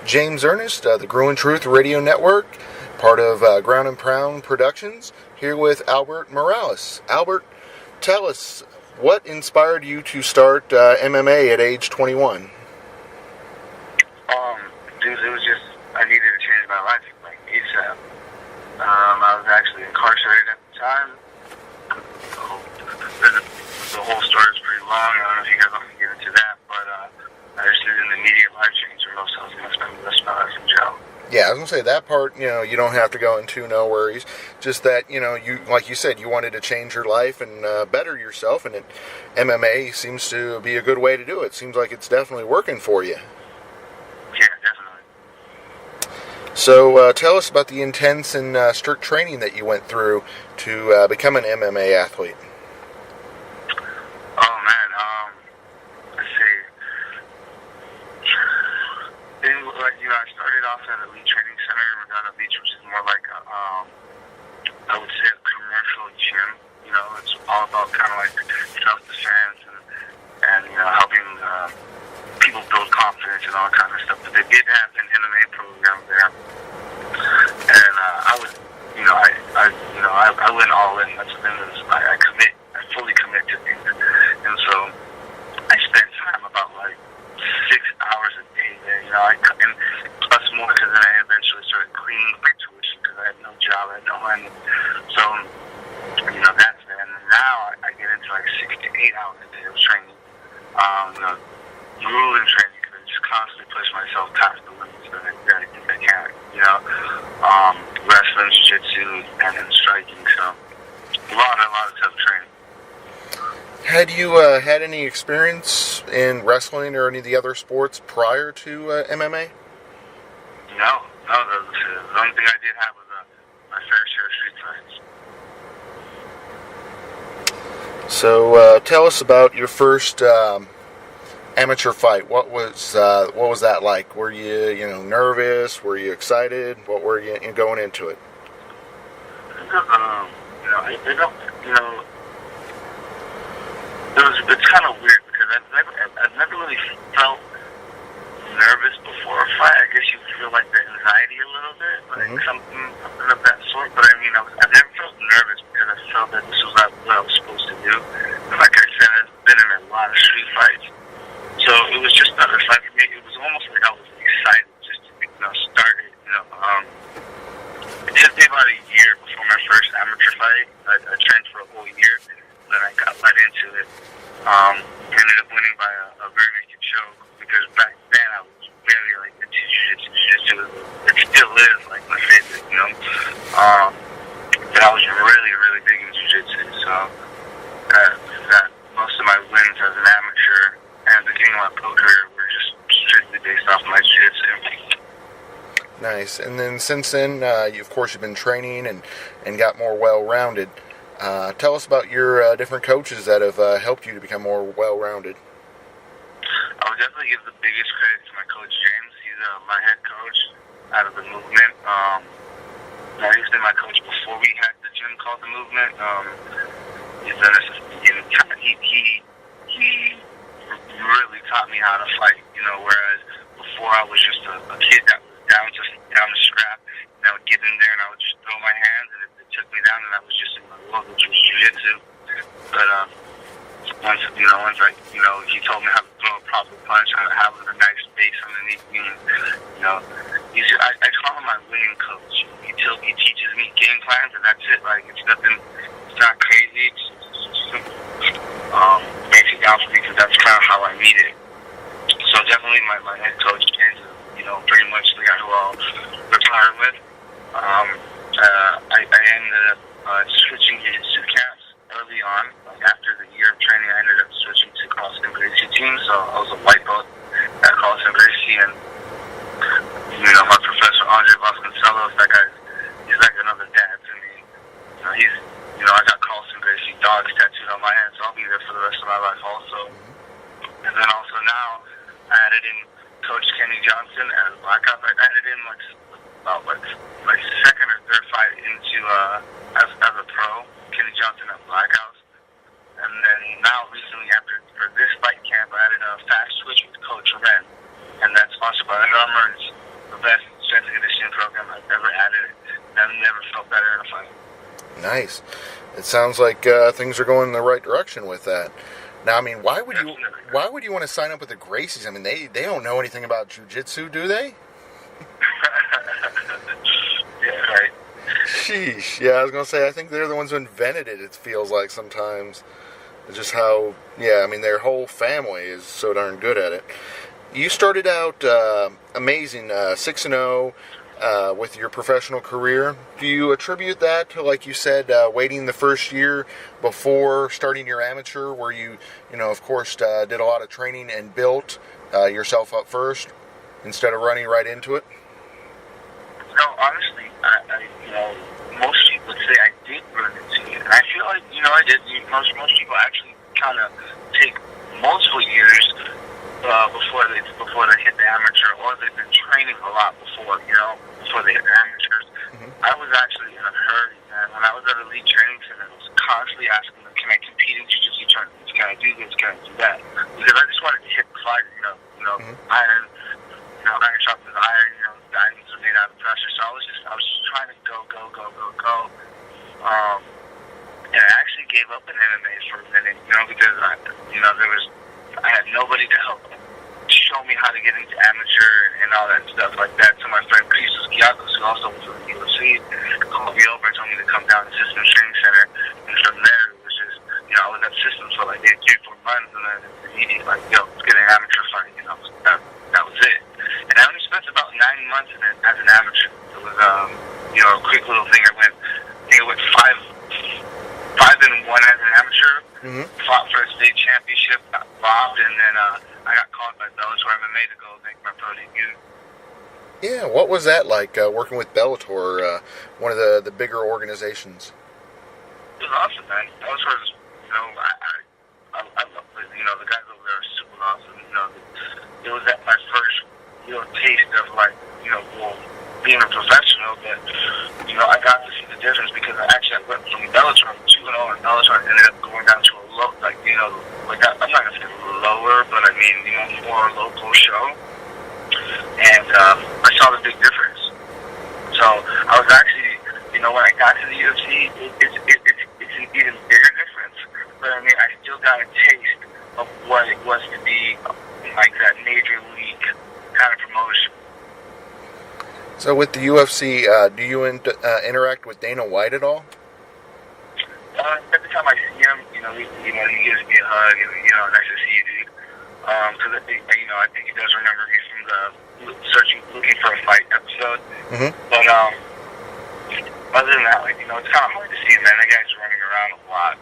James Ernest, the Growing Truth Radio Network, part of Ground and Pound Productions, here with Albert Morales. Albert, tell us, what inspired you to start MMA at age 21? Dude, it was just, I needed to change my life, like ASAP. I was actually incarcerated at the time. The whole story is pretty long. I don't know if you guys want to get into that, but I just needed an immediate life change, or else I was going to spend the rest of my life in jail. Yeah, I was going to say that part, you don't have to go into, no worries. Just that, you like you said, you wanted to change your life and better yourself, and MMA seems to be a good way to do it. Seems like it's definitely working for you. Yeah, definitely. So tell us about the intense and strict training that you went through to become an MMA athlete. Oh, man, let's see. I started off at Elite Training Center in Regatta Beach, which is more like I would say a commercial gym. It's all about kind of like self-defense and helping people build confidence and all kind of stuff. But they did have an MMA program there, and I went all in. That's the thing is, I fully commit to things, and so I spent time about like 6 hours a day there. And plus more because then I eventually started cleaning my tuition because I had no job, I had no money. So that's there. And now I get into like 6 to 8 hours a day of training. Grueling training because I just constantly push myself past the limits that I think I can. Wrestling, jiu-jitsu, and then striking. So a lot of tough training. Had you had any experience in wrestling or any of the other sports prior to MMA? No. The only thing I did have was my fair share of street fights. So tell us about your first amateur fight. What was that like? Were you nervous? Were you excited? What were you going into it? It's kind of weird because I've never really felt nervous before a fight. I guess you feel like the anxiety a little bit, like something of that sort. But I've never felt nervous because I felt that this was what I was supposed to do. And like I said, I've been in a lot of street fights, so it was just another fight for me. It was almost like I was excited just to start it. It took me about a year before my first amateur fight. I trained for a whole year. Then I got let into it. Ended up winning by a very naked choke because back then I was very into jiu-jitsu. Jiu-jitsu, it still is like my favorite, But I was really, really big in jiu-jitsu, so that most of my wins as an amateur and beginning of my pro career were just strictly based off my jiu-jitsu. Nice. And then since then, you've been training and got more well-rounded. Tell us about your different coaches that have helped you to become more well-rounded. I would definitely give the biggest credit to my coach, James. He's my head coach out of the movement. He's been my coach before we had the gym called the movement. He's done this since the beginning. He really taught me how to fight, whereas before I was just a kid that was down to scrap. And I would get in there and I would just throw my hands, and if it took me down, then I was just in my world, which was jiu-jitsu. But once he told me how to throw a proper punch, how to have a nice base underneath me. I call him my winning coach. He teaches me game plans, and that's it. Like it's not crazy. It's simple. Makes it down for me because that's kind of how I need it. So definitely my head coach is, pretty much the guy who I'll retire with. I ended up switching jiu-jitsu camps early on. After the year of training, I ended up switching to Carlson Gracie team. So I was a white belt at Carlson Gracie, and my professor Andre Vasconcelos, that guy, he's like another dad to me. I got Carlson Gracie dogs tattooed on my hand, so I'll be there for the rest of my life also. And then also now I added in Coach Kenny Johnson as blackout. I added in about my second or third fight into as a pro, Kenny Johnson at Blackhouse. And then now recently for this fight camp, I added a fast switch with Coach Ren, and that's sponsored by Under Armour. the best strength and conditioning program I've ever added. And I've never felt better in a fight. Nice. It sounds like things are going in the right direction with that. Now, I mean, why would you want to sign up with the Gracies? I mean, they don't know anything about jiu-jitsu, do they? Yeah, right. Sheesh. Yeah, I was going to say, I think they're the ones who invented it, it feels like sometimes. Just how, I mean, their whole family is so darn good at it. You started out amazing, 6-0 with your professional career. Do you attribute that to, like you said, waiting the first year before starting your amateur, where you of course, did a lot of training and built yourself up first instead of running right into it? No, honestly, most people would say I did run into it. And I feel like, I did. Most people actually kind of take multiple years before they hit the amateur, or they've been training a lot before they hit the amateurs. Mm-hmm. I was actually in a hurry, man. When I was at Elite Training Center, I was constantly asking them, can I compete in jiu-jitsu tournaments? Can I do this? Can I do that? Because I just wanted to hit the fighter, mm-hmm. Iron, iron sharpens iron, diamonds are made out of pressure. So I was just trying to go. And I actually gave up in MMA for a minute, because I had nobody to help show me how to get into amateur and all that stuff like that. So my friend Jesus Giacos, who also was in the UFC, called me over and told me to come down to Systems Training Center. And from there, it was just, I was at Systems for like 3-4 months, and then immediately like, let's get an amateur fight. That was it. And I only spent about 9 months in it as an amateur. It was, a quick little thing. I went 5-1 as an amateur. Mm-hmm. Fought for a state championship, got robbed, and then I got called by Bellator MMA to go make my pro debut. Yeah, what was that like, working with Bellator, one of the bigger organizations? It was awesome, man. Bellator is, I love it. The guys over there are super awesome. It was at my first, taste of like, being a professional, but I got to see the difference because I went from Bellator 2-0 and Bellator ended up going down to a low, I'm not gonna say lower, but I mean, more local show, and I saw the big difference. So I was actually, when I got to the UFC, it's an even bigger difference. But I mean, I still got a taste of what it was to be like that major league kind of promotion. So with the UFC, do you interact with Dana White at all? Every time I see him, he gives me a hug, and nice to see you, dude. Because I think he does remember me from the looking for a fight episode. Mm-hmm. But other than that, it's kind of hard to see him, man. That guy's running around a lot.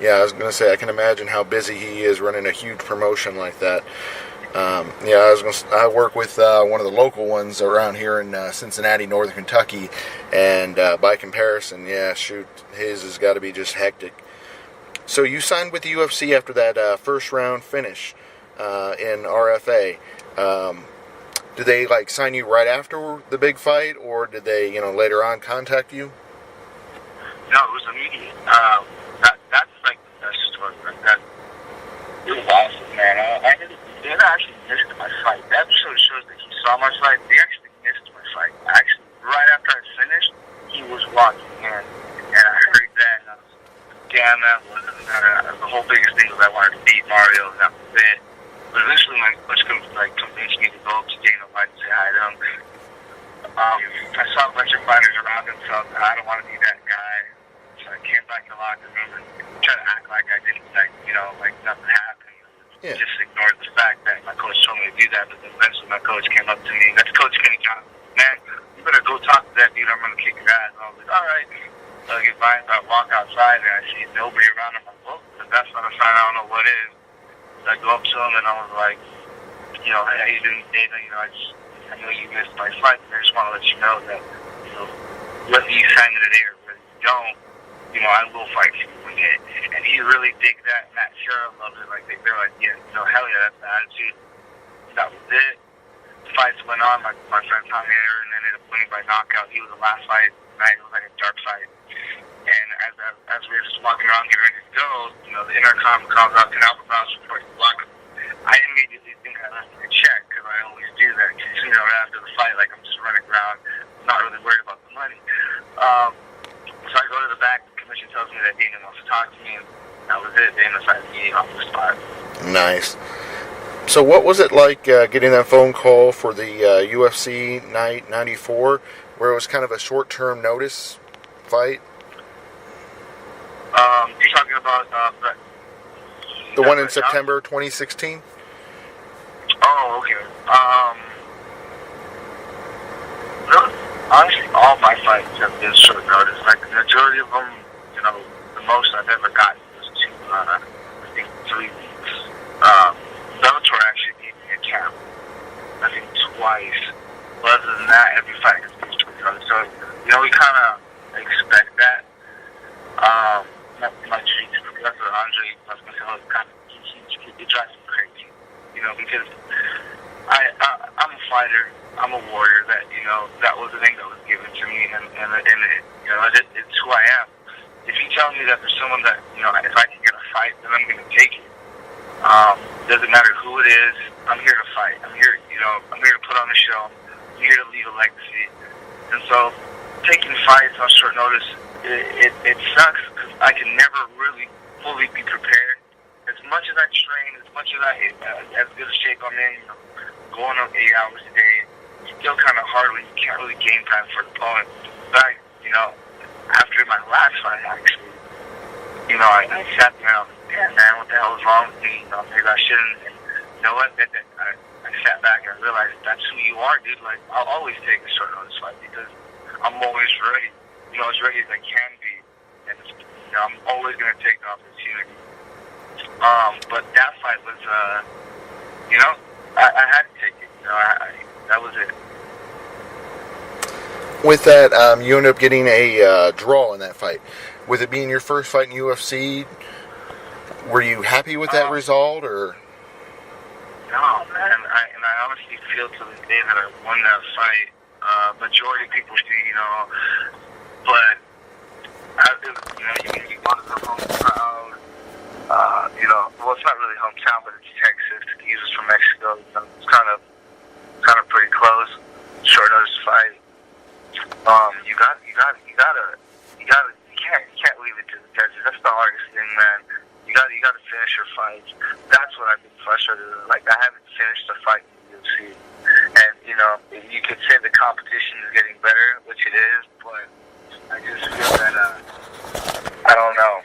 Yeah, I was gonna say I can imagine how busy he is running a huge promotion like that. I work with one of the local ones around here in Cincinnati, Northern Kentucky, and by comparison, his has got to be just hectic. So you signed with the UFC after that first round finish in RFA. Did they sign you right after the big fight, or did they later on contact you? No, it was immediate. That's like the best story. It was awesome, man. They actually missed my fight. The episode shows that he saw my fight. They actually missed my fight. Actually, right after I finished, he was walking in, and I heard that, and I was damn, that wasn't the whole biggest thing was I wanted to beat Mario, and that was it. But eventually, my coach convinced me to go up to Dana White and say hi to him. I saw a bunch of fighters around him, so I don't want to be that guy. So I came back to the locker room and tried to act like I didn't, like nothing happened. Yeah. Just ignored the fact that my coach told me to do that, but then eventually my coach came up to me. That's Coach Kenny Johnson. Man, you better go talk to that dude. I'm going to kick your ass. And I was like, all right. So I get by and I walk outside, and I see nobody around him. I'm like, well, if that's not a sign, I don't know what is. So I go up to him, and I was like, hey, how you doing, Dana? I know you missed my fight, and I just want to let you know that, whether you sign it today or whether you don't, I will fight you. And he really digged that, and Matt Shera loved it. They're like, hell yeah, that's the attitude. That was it. The fights went on. My friend Tommy Aaron ended up winning by knockout. He was the last fight of the night. It was like a dark fight. And as we were just walking around getting ready to go, the intercom calls out to Albert Mouse before he blocked him. I immediately think I left him a check, because I always do that. Because, after the fight, like I'm just running around, not really worried about the money. So I go to the back, the commission tells me that Dana wants to talk to me, and that was it. Dana signed me off the spot. Nice. So what was it like getting that phone call for the UFC Night 94, where it was kind of a short-term notice fight? You're talking about the one in September 2016? Oh, okay. Really, honestly, all my fights have been short notice. Like, the majority of them, you know, the most I've ever gotten was I think 3 weeks. Bellator actually gave me a camp, I think twice. But other than that, every fight has been short notice. So, you know, we kind of expect that. My jiu-jitsu professor, Andre, it drives me crazy. You know, because I'm a fighter, I'm a warrior. That, you know, that was the thing that was given to me, and it, you know, it's who I am. If you tell me that there's someone that, you know, if I can get a fight, then I'm going to take it. Doesn't matter who it is. I'm here to fight. I'm here, you know, I'm here to put on a show. I'm here to leave a legacy. And so, taking fights on short notice, it sucks because I can never really fully be prepared. As much as I train, as much as as good a shape I'm in, you know, going on 8 hours a day, it's still kind of hard when you can't really game plan for the opponent. But, you know, after my last fight, actually, you know, I sat there and I was like, damn, man, what the hell is wrong with me? You know, maybe I shouldn't. And you know what? I sat back and realized that's who you are, dude. Like, I'll always take a short notice fight because I'm always ready. You know, as ready as I can be. And, you know, I'm always going to take the opportunity. But that fight was, you know, I had to take it. You know, that was it. With that, you ended up getting a draw in that fight. With it being your first fight in UFC, were you happy with that result, or? No, man. I honestly feel to this day that I won that fight. Majority of people do, you know, but you know, you go to the hometown. You know, well, it's not really hometown, but it's Texas. He's just from Mexico. You know, it's kind of pretty close. Short notice fight. You can't leave it to the judges. That's the hardest thing, man. You got to finish your fights. That's what I've been frustrated with. Like, I haven't finished a fight in the UFC, and you know, you could say the competition is getting better, which it is, but I just feel that I don't know,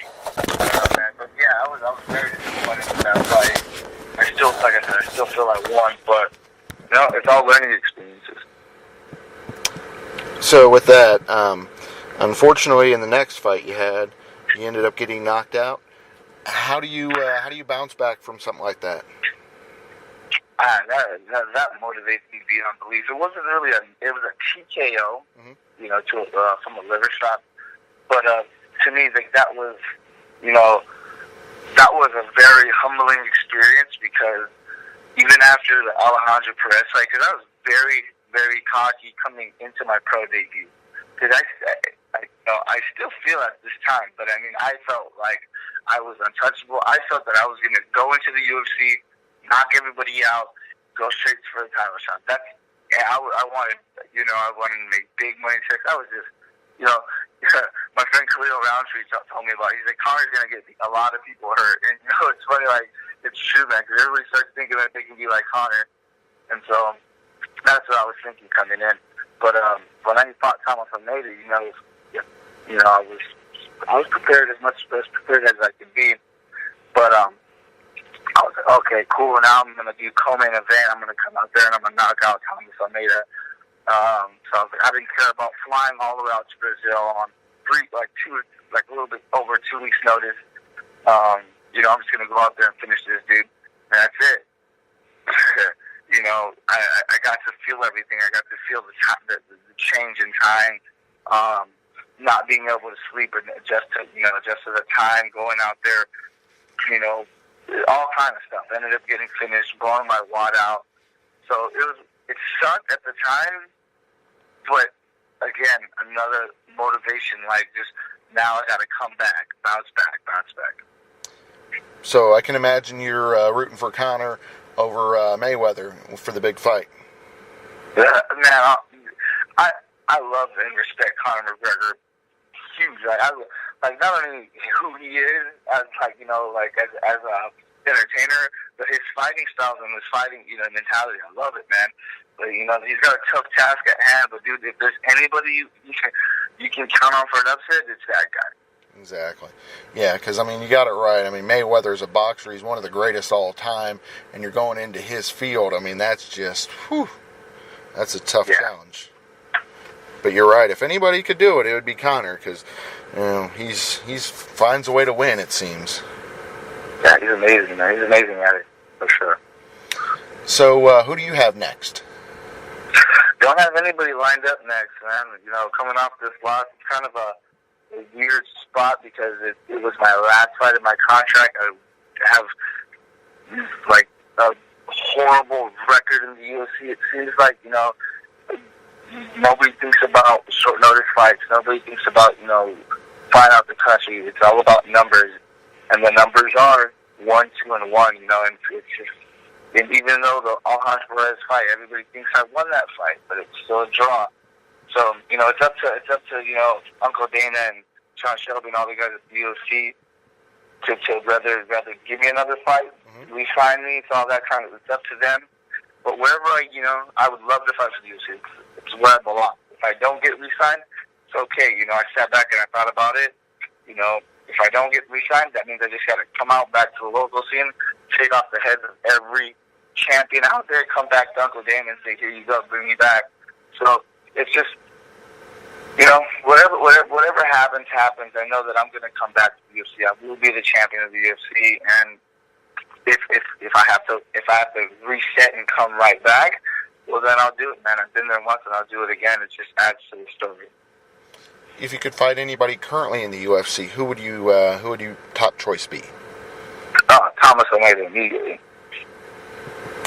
man. But yeah, I was very disappointed with that fight. Like I said, I still feel I won, but you know, it's all learning experiences. So with that, unfortunately, in the next fight you had, you ended up getting knocked out. How do you bounce back from something like that? That motivates me beyond belief. It wasn't really it was a TKO, you know, from a liver shot. But to me, that was, you know, that was a very humbling experience because even after the Alejandro Perez fight, because I was very, very cocky coming into my pro debut. Because I still feel at this time, but I mean, I felt like I was untouchable. I felt that I was going to go into the UFC, knock everybody out, go straight for the title shot. I wanted, you know, I wanted to make big money checks. I was just, you know, my friend Khalil Roundtree told me about it. He's like, Connor's going to get a lot of people hurt. And, you know, it's funny, like, it's true, man, because everybody starts thinking that they can be like Connor. And so that's what I was thinking coming in. But when I fought Thomas Almeida, you know, I was prepared as prepared as I could be. But I was like, okay, cool. Now I'm going to do co-main event. I'm going to come out there and I'm going to knock out Thomas Almeida. So I didn't care about flying all the way out to Brazil on a little bit over 2 weeks' notice. You know, I'm just going to go out there and finish this dude. And that's it. You know, I got to feel everything. I got to feel the change in time. Not being able to sleep and adjust to the time, going out there, you know, all kind of stuff. Ended up getting finished, blowing my wad out. So it sucked at the time, but again, another motivation, like just now I got to come back, bounce back. So I can imagine you're rooting for Conor over Mayweather for the big fight. Man, I love and respect Conor McGregor. Huge. I like not only who he is as like as a entertainer, but his fighting styles and his fighting mentality. I love it, man. But he's got a tough task at hand. But dude, if there's anybody you can count on for an upset, it's that guy. Exactly. Yeah, because, I mean, you got it right. I mean, Mayweather's a boxer. He's one of the greatest all time. And you're going into his field. I mean, that's just, whew, that's a tough challenge. But you're right. If anybody could do it, it would be Conor. Because, he's finds a way to win, it seems. Yeah, he's amazing, man. He's amazing at it, for sure. So, who do you have next? Don't have anybody lined up next, man. Coming off this loss, it's kind of a weird spot because it was my last fight of my contract. I have like a horrible record in the UFC. It seems like nobody thinks about short notice fights. Nobody thinks about flying out the country. It's all about numbers, and the numbers are 1, 2, and 1. And it's just. And even though the Alhaj Perez fight, everybody thinks I won that fight, but it's still a draw. So, it's up to Uncle Dana and Sean Shelby and all the guys at the UFC to rather give me another fight, re-sign me, it's all that kind of, it's up to them. But wherever I would love to fight for the UFC. It's where I belong. If I don't get re-signed, it's okay. I sat back and I thought about it. If I don't get re-signed, that means I just got to come out back to the local scene, take off the heads of every champion out there, come back to Uncle Dana and say, here you go, bring me back. So it's just, whatever happens. I know that I'm going to come back to the UFC. I will be the champion of the UFC, and if I have to reset and come right back, well then I'll do it, man. I've been there once and I'll do it again. It just adds to the story. If you could fight anybody currently in the UFC, who would you top choice be? Thomas Almeida immediately.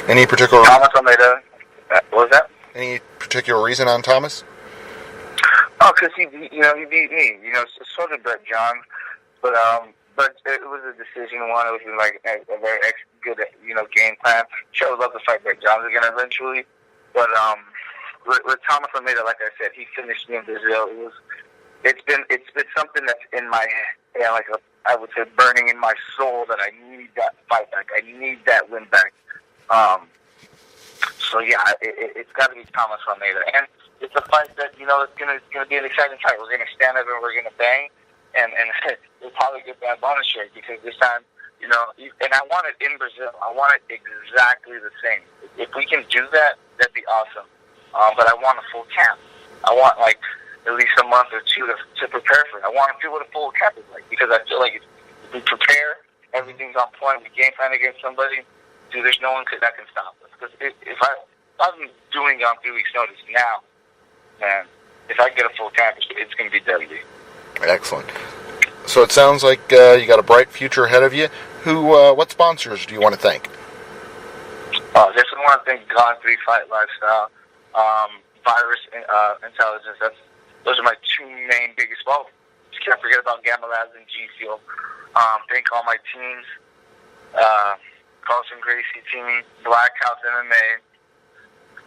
Any particular? Thomas Almeida. What was that? Any particular reason on Thomas? Oh, because he beat me. So did Brett Johns, but it was a decision one. It was like a very good game plan. Sure, I would love to fight Brett Johns again eventually, but with Thomas Almeida, like I said, he finished me in Brazil. It's been something that's in my head, I would say burning in my soul that I need that fight back. I need that win back. So yeah, it's got to be Thomas Almeida, and it's a fight that it's gonna be an exciting fight. We're gonna stand up and we're gonna bang, and we'll probably get that bonus share because this time, and I want it in Brazil. I want it exactly the same. If we can do that, that'd be awesome. But I want a full camp. I want at least a month or two to prepare for it. I want to see what a full camp is like because I feel like if we prepare, everything's on point. We game plan against somebody. Dude, there's no one that can stop us. Because if I'm doing it on 3 weeks' notice now, man, if I get a full camp, it's going to be deadly. Excellent. So it sounds like you got a bright future ahead of you. What sponsors do you want to thank? Definitely want to thank Gone 3 Fight Lifestyle, Virus Intelligence. Those are my two main biggest sponsors. Just can't forget about Gamma Labs and G Fuel. Thank all my teams. Carlson Gracie team, Black House MMA,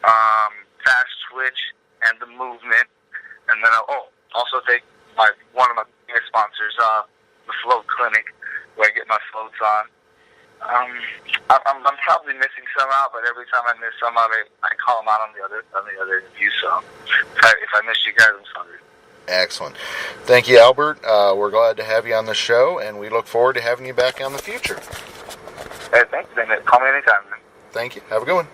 Fast Twitch, and the Movement. And then also thank one of my biggest sponsors, the Float Clinic, where I get my floats on. I'm probably missing some out, but every time I miss some out, I call them out on the other interview. So if I miss you guys, I'm sorry. Excellent. Thank you, Albert. We're glad to have you on the show, and we look forward to having you back in the future. Hey, thanks, man. Call me anytime, man. Thank you. Have a good one.